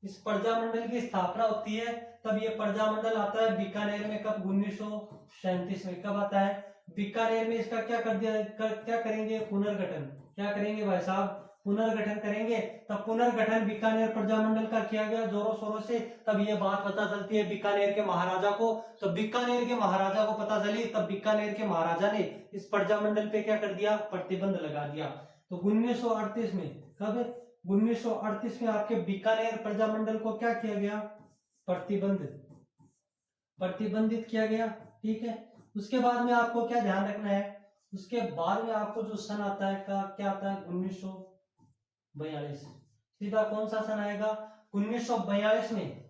इस प्रजामंडल की स्थापना होती है तब ये प्रजामंडल आता है बीकानेर में। कब? 1937 में। कब आता है? बीकानेर में इसका क्या कर दिया क्या करेंगे? पुनर्गठन। क्या करेंगे भाई साहब? पुनर्गठन करेंगे। तब पुनर्गठन बीकानेर प्रजामंडल का किया गया जोरों शोरों से। तब ये बात पता चलती है बीकानेर के महाराजा को। तो बीकानेर के महाराजा को पता चली, तब बीकानेर के महाराजा ने इस प्रजामंडल पे क्या कर दिया? प्रतिबंध लगा दिया। तो 1938 में, कब? 1938 में आपके बीकानेर प्रजामंडल को क्या किया गया? प्रतिबंधित किया गया। ठीक है, उसके बाद में आपको क्या ध्यान रखना है? उसके बाद में आपको जो सन आता है क्या आता है? 1942। सीधा कौन सा सन आएगा? 1942 में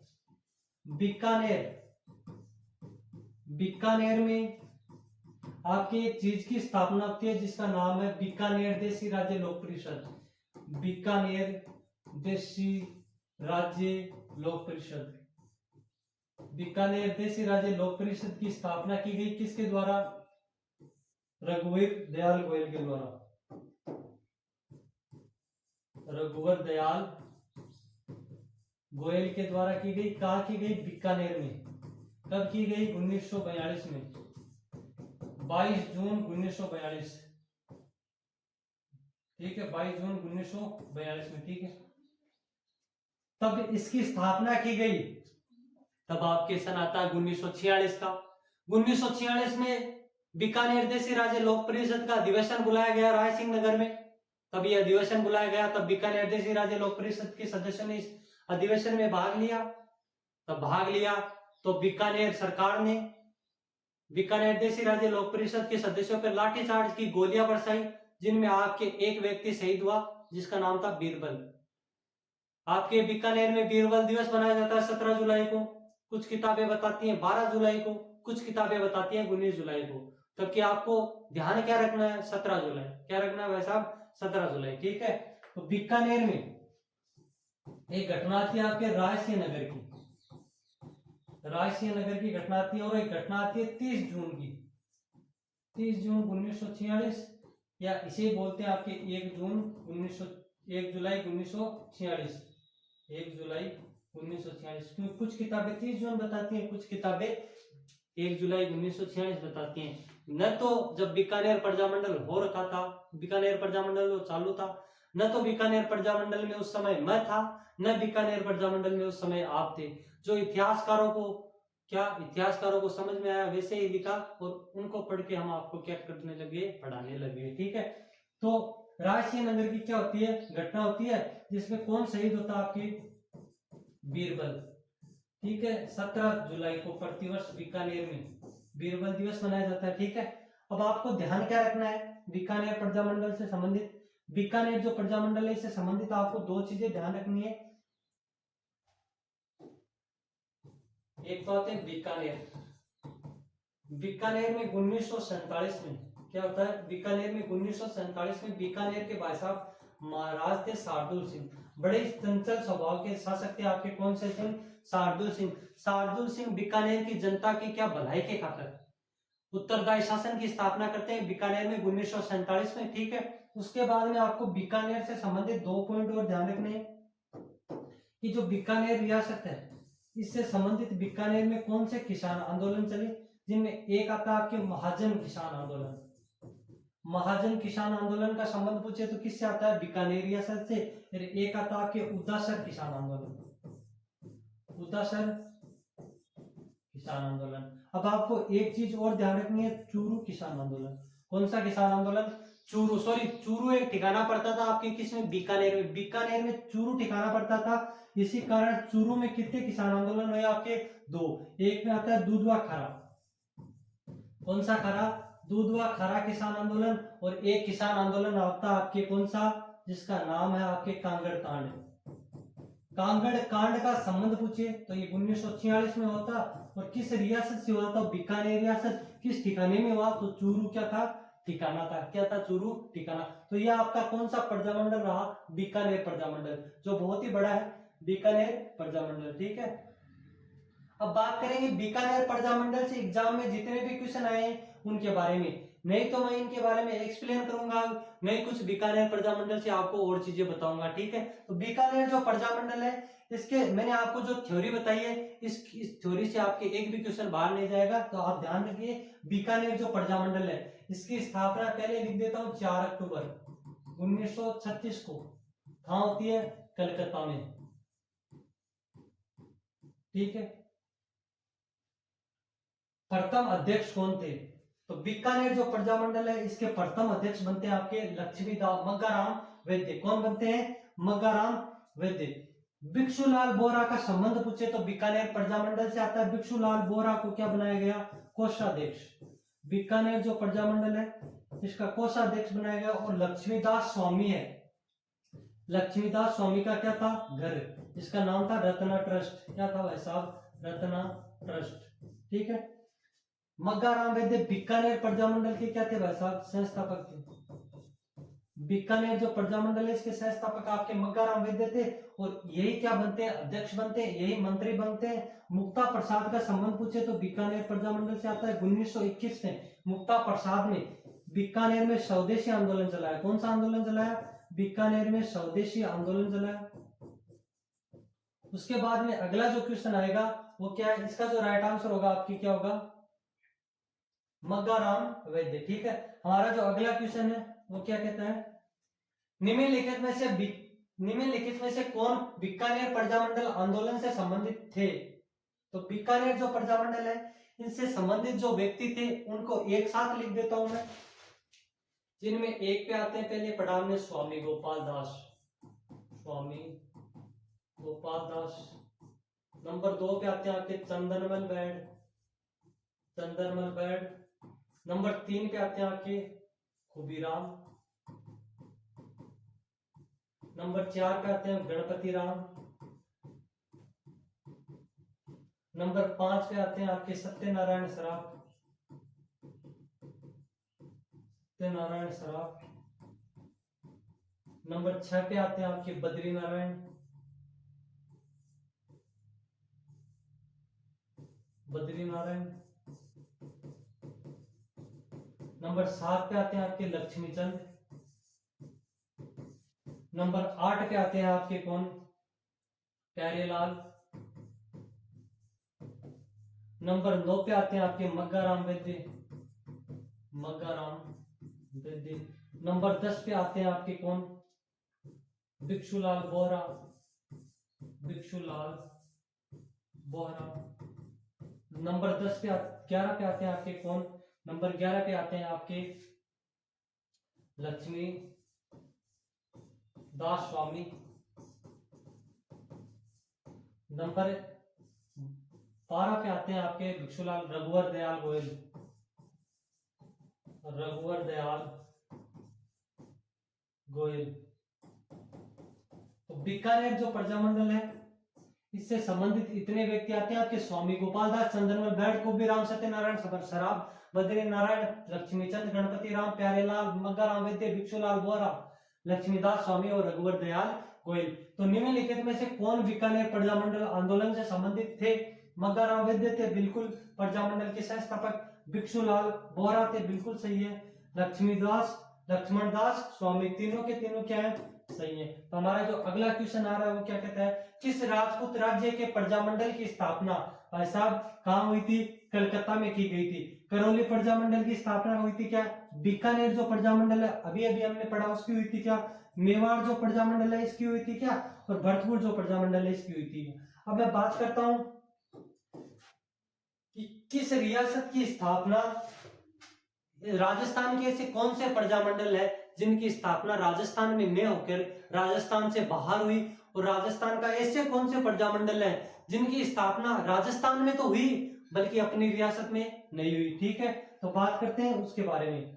बीकानेर में आपकी एक चीज की स्थापना होती है जिसका नाम है बीकानेर देशी राज्य लोक परिषद। बीकानेर देशी राज्य लोक परिषद। बीकानेर देशी राज्य लोक परिषद की स्थापना की गई किसके द्वारा? रघुवीर दयाल गोयल के द्वारा। रघुवर दयाल गोयल के द्वारा की गई। कहा की गई? बीकानेर में। कब की गई? 1942 में, 22 जून 1942। ठीक है, 22 जून 1942 में। ठीक है, तब इसकी स्थापना की गई। तब आपके सन आता है 1946 का। 1946 में बीकानेर देशी राज्य लोक परिषद का अधिवेशन बुलाया गया राय सिंह नगर में। तब यह अधिवेशन बुलाया गया, तब बीकानेर देशी राज्य लोक परिषद के सदस्यों ने इस अधिवेशन में भाग लिया। तब भाग लिया तो बीकानेर सरकार ने बीकानेर देशी राज्य लोक परिषद के सदस्यों पर लाठीचार्ज की, गोलियां बरसाई, जिनमें आपके एक व्यक्ति शहीद हुआ जिसका नाम था बीरबल। आपके बीकानेर में बीरबल दिवस मनाया जाता है 17 जुलाई को। कुछ किताबें बताती हैं 12 जुलाई को, कुछ किताबें बताती हैं 19 जुलाई को। तब कि आपको ध्यान क्या रखना है? 17 जुलाई। क्या रखना है भाई साहब? 17 जुलाई। ठीक है, तो बीकानेर में एक घटना थी आपके रायसिंह नगर की। रायसिंह नगर की घटना थी, और एक घटना आती है 30 जून की। 30 जून 1946, या इसे बोलते हैं आपके 1 जुलाई 1946। 1 जुलाई 1946। क्योंकि कुछ किताबें 30 जून बताती हैं, कुछ किताबें 1 जुलाई 1946 बताती हैं। न तो जब बीकानेर प्रजामंडल हो रखा था, बीकानेर प्रजामंडल चालू था, न तो बीकानेर प्रजामंडल में उस समय मैं था, न बीकानेर प्रजामंडल में उस समय आप थे। जो इतिहासकारों को समझ में आया वैसे ही लिखा, और उनको पढ़ के हम आपको क्या करने लगे? पढ़ाने लगे। ठीक है, तो रायसिंह नगर की क्या होती है? घटना होती है जिसमें कौन शहीद होता है? आपकी बीरबल। ठीक है, 17 जुलाई को प्रतिवर्ष बीकानेर में बीरबल दिवस मनाया जाता है। ठीक है, अब आपको ध्यान क्या रखना है? बीकानेर प्रजामंडल से संबंधित, बीकानेर जो प्रजामंडल है इससे संबंधित आपको दो चीजें ध्यान रखनी है। एक तो आते हैं बीकानेर। बीकानेर में 1947 में क्या होता है? बीकानेर में 1947 में बीकानेर के भाई साहब महाराज थे शार्दुल सिंह। बड़े चंचल स्वभाव के शासक थे आपके। कौन से थे? शार्दुल सिंह। शार्दुल सिंह बीकानेर की जनता की क्या भलाई के खातिर उत्तरदायी शासन की स्थापना करते हैं बीकानेर में 1947 में। ठीक है, उसके बाद में आपको बीकानेर से संबंधित 2 पॉइंट और ध्यान रखने हैं कि जो बीकानेर रियासत है इससे संबंधित बीकानेर में कौन से किसान आंदोलन चले, जिनमें एक आता है आपके महाजन किसान आंदोलन। महाजन किसान आंदोलन का संबंध पूछे तो किससे आता है? बीकानेर रियासत से। फिर एक आता है आपके उदासर किसान आंदोलन। उदासर किसान आंदोलन। अब आपको एक चीज और ध्यान रखनी है, चूरू किसान आंदोलन। कौन सा किसान आंदोलन? चूरू एक ठिकाना पड़ता था आपके किसमें? बीकानेर में। बीकानेर में चूरू ठिकाना पड़ता था, इसी कारण चूरू में कितने किसान आंदोलन हुए आपके? 2। एक में आता है दूधवा खरा। कौन सा खरा? दूधवा खरा किसान आंदोलन। और एक किसान आंदोलन आता है आपके कौन सा? जिसका नाम है आपके कांगड़ कांड। कांगड़ कांड का संबंध पूछे तो ये 1946 में होता, और किस रियासत से हुआ था? बीकानेर रियासत। किस ठिकाने में हुआ? तो चूरू क्या था? ठिकाना था। क्या था? चूरू ठिकाना। तो यह आपका कौन सा प्रजामंडल रहा? बीकानेर प्रजामंडल, जो बहुत ही बड़ा है, बीकानेर प्रजामंडल। ठीक है, अब बात करेंगे बीकानेर प्रजामंडल से एग्जाम में जितने भी क्वेश्चन आए हैं उनके बारे में। नहीं तो मैं इनके बारे में एक्सप्लेन करूंगा, मैं कुछ बीकानेर प्रजामंडल से आपको और चीजें बताऊंगा। ठीक है, तो बीकानेर जो प्रजामंडल है इसके मैंने आपको जो थ्योरी बताई है, इस थ्योरी से आपके एक भी क्वेश्चन बाहर नहीं जाएगा। तो आप ध्यान रखिए, बीकानेर जो प्रजामंडल है इसकी स्थापना पहले लिख देता हूं 4 अक्टूबर 1936 को। कहां होती है? कलकत्ता में। ठीक है, प्रथम अध्यक्ष कौन थे? तो बीकानेर जो प्रजामंडल है इसके प्रथम अध्यक्ष बनते हैं आपके लक्ष्मीदास मग्गाराम वैद्य। कौन बनते हैं? मग्गाराम वैद्य। भिक्षुलाल बोरा का संबंध पूछे तो बीकानेर प्रजामंडल से आता है। भिक्षुलाल बोरा को क्या बनाया गया? कोषाध्यक्ष। बीकानेर जो प्रजामंडल है इसका कोषाध्यक्ष बनाया गया। और लक्ष्मीदास स्वामी है, लक्ष्मीदास स्वामी का क्या था? घर, जिसका नाम था रत्ना ट्रस्ट। क्या था भाई साहब? रत्ना ट्रस्ट। ठीक है, मग्गाराम वैद्य बीकानेर प्रजामंडल के क्या थे भाई साहब? संस्थापक थे। बीकानेर जो प्रजामंडल है इसके संस्थापक आपके मग्गाराम वैद्य थे। और यही क्या बनते हैं? अध्यक्ष बनते हैं, यही मंत्री बनते हैं। मुक्ता प्रसाद का संबंध पूछे तो बीकानेर प्रजामंडल से आता है। 1921 में मुक्ता प्रसाद ने बीकानेर में स्वदेशी आंदोलन चलाया। कौन सा आंदोलन चलाया? बीकानेर में स्वदेशी आंदोलन चला। उसके बाद में अगला जो क्वेश्चन आएगा वो क्या है, इसका जो राइट आंसर होगा आपकी क्या होगा, मग्गाराम वैद्य। ठीक है, हमारा जो अगला क्वेश्चन है वो क्या कहता है, निम्नलिखित में से कौन बीकानेर प्रजामंडल आंदोलन से संबंधित थे। तो बीकानेर जो प्रजामंडल है इनसे संबंधित जो व्यक्ति थे उनको एक साथ लिख देता हूं मैं, जिनमें एक पे आते हैं, पहले पढ़ा हमने स्वामी गोपाल दास, स्वामी गोपाल दास। नंबर 2 पे आते हैं आपके Chandanmal bad, Chandanmal bad. Number 3 पे आते हैं आपके खुबीराम। नंबर 4 पे आते हैं गणपति राम। नंबर 5 पे आते हैं आपके सत्यनारायण सराफ, सत्यनारायण सराफ। नंबर 6 पे आते हैं आपके बद्री नारायण, बद्री नारायण। नंबर 7 पे आते हैं आपके लक्ष्मीचंद। नंबर 8 पे आते हैं आपके कौन, प्यारेलाल। नंबर 9 पे आते हैं आपके मग्गाराम वैद्य, मग्गाराम वैद्य। नंबर 10 पे आते हैं आपके कौन, भिक्षुलाल बोहरा, भिक्षुलाल बोहरा। नंबर 11 पे आते हैं आपके कौन, नंबर 11 पे आते हैं आपके लक्ष्मी दास स्वामी। नंबर 12 पे आते हैं आपके भिक्षुलाल रघुवर दयाल गोयल, रघुवर दयाल गोयल। तो बीकानेर जो प्रजामंडल है इससे संबंधित इतने व्यक्ति आते हैं आपके स्वामी गोपाल दास, चंदनमल बैड, कुबीराम, सत्यनारायण सराफ, बद्री नारायण, लक्ष्मीचंद, गणपति राम, प्यारेलाल, मग्गाराम वैद्य, भिक्षुलाल बोहरा, लक्ष्मीदास स्वामी और रघुवर दयाल गोयल। तो निम्नलिखित में से कौन बीकानेर प्रजामंडल आंदोलन से संबंधित थे। मग्गाराम वैद्य थे, बिल्कुल प्रजामंडल के संस्थापक। भिक्षुलाल बोहरा थे, बिल्कुल सही है। लक्ष्मीदास, लक्ष्मण दास स्वामी, तीनों के तीनों क्या है, सही है। तो हमारा जो अगला क्वेश्चन आ रहा है वो क्या कहता है, किस राजपूत राज्य के प्रजामंडल की स्थापना भाई साहब कहाँ हुई थी, कलकत्ता में की गई थी। करौली प्रजामंडल की स्थापना हुई थी क्या, बीकानेर जो प्रजामंडल है अभी अभी हमने पढ़ा उसकी हुई थी क्या, मेवाड़ जो प्रजामंडल है इसकी हुई थी क्या, और भरतपुर जो प्रजामंडल है इसकी हुई थी। अब मैं बात करता हूं कि किस रियासत की स्थापना, राजस्थान के ऐसे कौन से प्रजामंडल है जिनकी स्थापना राजस्थान में न होकर राजस्थान से बाहर हुई, और राजस्थान का ऐसे कौन से प्रजामंडल है जिनकी स्थापना राजस्थान में तो हुई बल्कि अपनी रियासत में नहीं हुई। ठीक है, तो बात करते हैं उसके बारे में।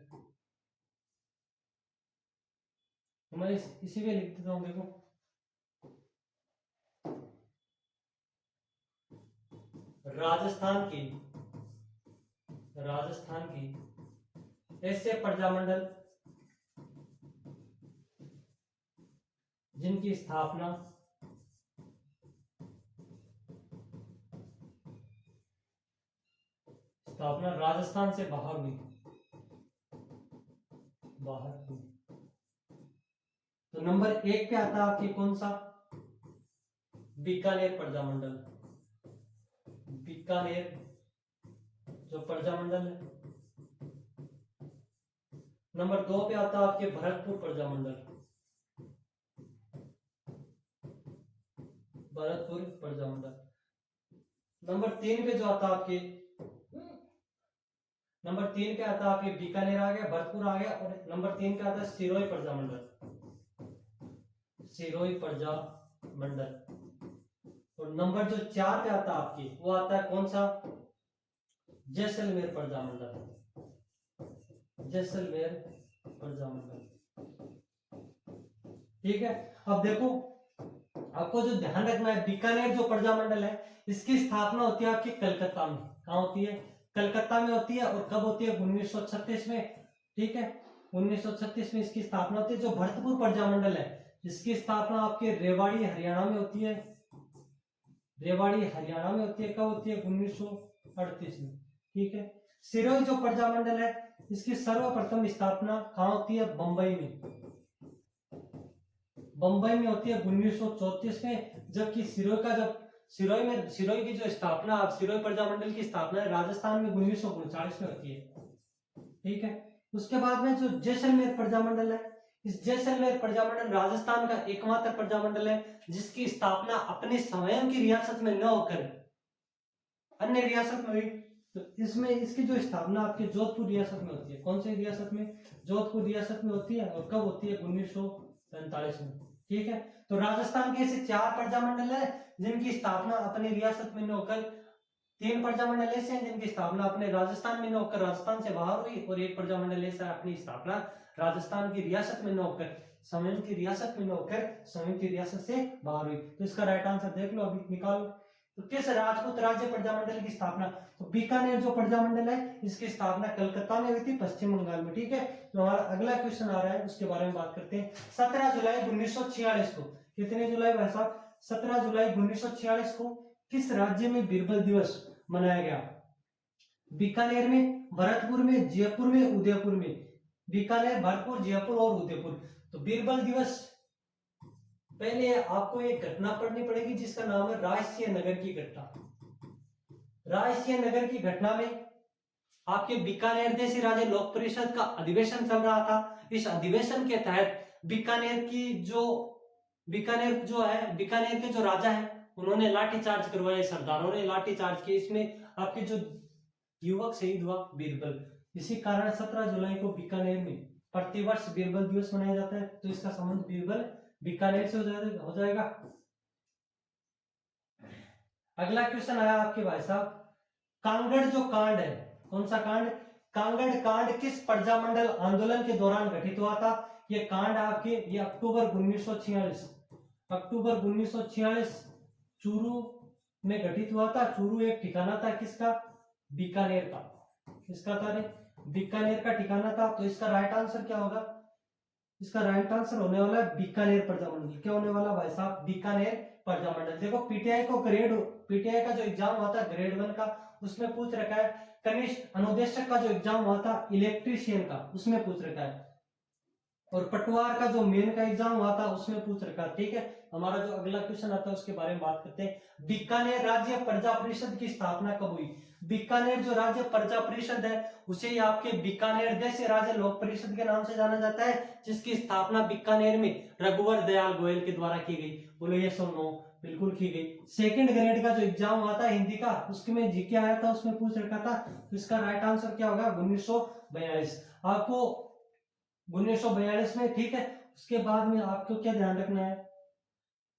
तो मैं इसी में लिख देता हूं, देखो राजस्थान की ऐसे प्रजामंडल जिनकी स्थापना राजस्थान से बाहर हुई, तो नंबर 1 पे आता है आपके कौन सा, बीकानेर प्रजामंडल, बीकानेर जो प्रजामंडल है। नंबर 2 पे आता है आपके भरतपुर प्रजामंडल, भरतपुर प्रजामंडल। नंबर 3 पे जो आता है आपके, नंबर 3 पे आता है आपके बीकानेर आ गया, भरतपुर आ गया, और नंबर 3 पे आता है सिरोही प्रजामंडल, सिरोही प्रजामंडल। और नंबर जो 4 पे आता है आपकी वो आता है कौन सा, जैसलमेर प्रजामंडल, जैसलमेर प्रजामंडल। ठीक है, अब देखो आपको जो ध्यान रखना है, बीकानेर जो प्रजामंडल है इसकी स्थापना होती है आपकी कलकत्ता में। कहां होती है, कलकत्ता में होती है। और कब होती है, 1936 में। ठीक है, 1936 में इसकी स्थापना होती है। जो भरतपुर प्रजामंडल है इसकी स्थापना आपके रेवाड़ी हरियाणा में होती है, रेवाड़ी हरियाणा में होती है। कब होती है, 1938 में। ठीक है, सिरोही जो प्रजामंडल है इसकी सर्वप्रथम स्थापना कहां होती है, बंबई में, बंबई में होती है 1934 में, जबकि सिरोही की जो स्थापना, सिरोही प्रजामंडल की स्थापना राजस्थान में 1939 में होती है। ठीक है, उसके बाद में जो जैसलमेर प्रजामंडल है, इस जैसलमेर प्रजामंडल राजस्थान का एकमात्र प्रजामंडल है जिसकी स्थापना अपने स्वयं की रियासत में न होकर अन्य रियासत में हुई। तो इसमें इसकी जो स्थापना आपके जोधपुर रियासत में होती है। कौन सी रियासत में? जोधपुर रियासत में होती है। और कब होती है? 1947 में। ठीक है, तो राजस्थान के ऐसे 4 प्रजामंडल है जिनकी स्थापना अपनी रियासत में न होकर, 3 प्रजामंडल ऐसे हैं जिनकी स्थापना अपने राजस्थान में न होकर राजस्थान से बाहर हुई, और 1 प्रजामंडल ऐसा अपनी स्थापना राजस्थान की रियासत में न होकर, स्वयं की रियासत में न होकर स्वयं की रियासत से बाहर हुई। तो इसका राइट आंसर देख लो, अभी निकालो। तो किस राजपूत राज्य प्रजामंडल की स्थापना? तो बीकानेर जो प्रजामंडल है इसकी स्थापना कलकत्ता में हुई थी, पश्चिम बंगाल में। ठीक है, तो हमारा अगला क्वेश्चन आ रहा है, उसके बारे में बात करते हैं। 17 जुलाई 1946 को, कितने जुलाई भाई साहब? 17 जुलाई 1946 को किस राज्य में बीरबल दिवस मनाया गया? बीकानेर में, भरतपुर में, जयपुर में, उदयपुर में। बीकानेर, भरतपुर, जयपुर और उदयपुर। तो बीरबल दिवस, पहले आपको एक घटना पढ़नी पड़ेगी जिसका नाम है राजसिंह नगर की घटना। राजसिंह नगर की घटना में आपके बीकानेर देशी राज्य लोक परिषद का अधिवेशन चल रहा था। इस अधिवेशन के तहत बीकानेर के जो राजा है उन्होंने लाठीचार्ज करवाया, सरदारों ने लाठीचार्ज किया। इसमें आपके जो युवक शहीद हुआ बीरबल। इसी कारण 17 जुलाई को बीकानेर में प्रतिवर्ष बीरबल दिवस मनाया जाता है। तो इसका संबंध बीकानेर से हो जाएगा। अगला क्वेश्चन आया आपके भाई साहब, कांगड़ जो कांड है, कौन सा कांड? कांगड़ कांड किस प्रजामंडल आंदोलन के दौरान घटित हुआ था? ये कांड आपके ये अक्टूबर 1946 चूरू में घटित हुआ था। चूरू एक ठिकाना था किसका? बीकानेर का। किसका था रे? बीकानेर का ठिकाना था। तो इसका राइट आंसर क्या होगा? इसका राइट आंसर होने वाला है बीकानेर प्रजामंडल। क्या होने वाला भाई साहब? बीकानेर प्रजामंडल। देखो पीटीआई का जो एग्जाम हुआ था ग्रेड 1 का, उसमें पूछ रखा है। कनिष्ठ अनुदेशक का जो एग्जाम हुआ था इलेक्ट्रीशियन का, उसमें पूछ रखा है। और पटवार का जो मेन का एग्जाम हुआ था उसमें पूछ रखा है। ठीक है, हमारा जो अगला क्वेश्चन आता है उसके बारे में बात करते हैं। बीकानेर राज्य प्रजा परिषद की स्थापना कब हुई? बीकानेर जो राज्य प्रजा परिषद है उसे ही आपके बीकानेर देशी राज्य लोक परिषद के नाम से जाना जाता है, जिसकी स्थापना बीकानेर में रघुवर दयाल गोयल के द्वारा की गई। बोलो यस और नो? बिल्कुल की गई। सेकंड ग्रेड का जो एग्जाम हुआ था हिंदी का, उसमें जीके आया था, उसमें पूछ रखा था। तो इसका राइट आंसर क्या होगा? 1942। आपको 1942 में। ठीक है, उसके बाद में आपको क्या ध्यान रखना है?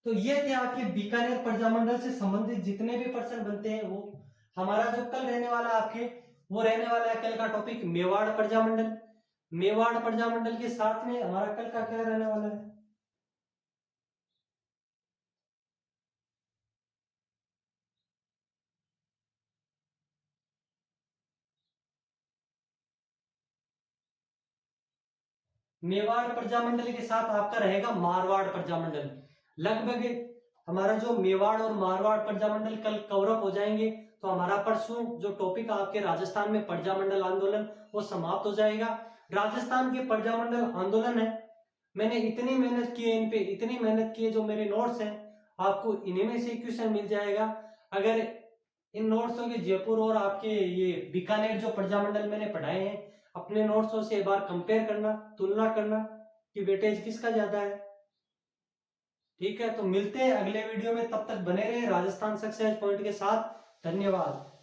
तो ये थे आपके बीकानेर प्रजामंडल से संबंधित जितने भी प्रश्न बनते हैं वो। हमारा जो कल रहने वाला आपके, वो रहने वाला है कल का टॉपिक मेवाड़ प्रजामंडल। मेवाड़ प्रजामंडल के साथ में हमारा कल का क्या रहने वाला है? मेवाड़ प्रजामंडल के साथ आपका रहेगा मारवाड़ प्रजामंडल। लगभग हमारा जो मेवाड़ और मारवाड़ प्रजामंडल कल कवर अप हो जाएंगे। तो हमारा परसों जो टॉपिक आपके राजस्थान में प्रजामंडल आंदोलन, वो समाप्त हो जाएगा। राजस्थान के प्रजामंडल आंदोलन है, मैंने इतनी मेहनत की है इन पे, इतनी मेहनत की है, जो मेरे नोट्स हैं आपको इन्हीं में से क्वेश्चन मिल जाएगा। अगर इन नोट्सों के जयपुर और आपके ये बीकानेर जो प्रजामंडल मैंने पढ़ाए हैं, अपने नोट्सों से एक बार कंपेयर करना, तुलना करना कि वेटेज किसका ज्यादा है। ठीक है, तो मिलते हैं अगले वीडियो में, तब तक बने रहे राजस्थान सक्सेस पॉइंट के साथ। धन्यवाद।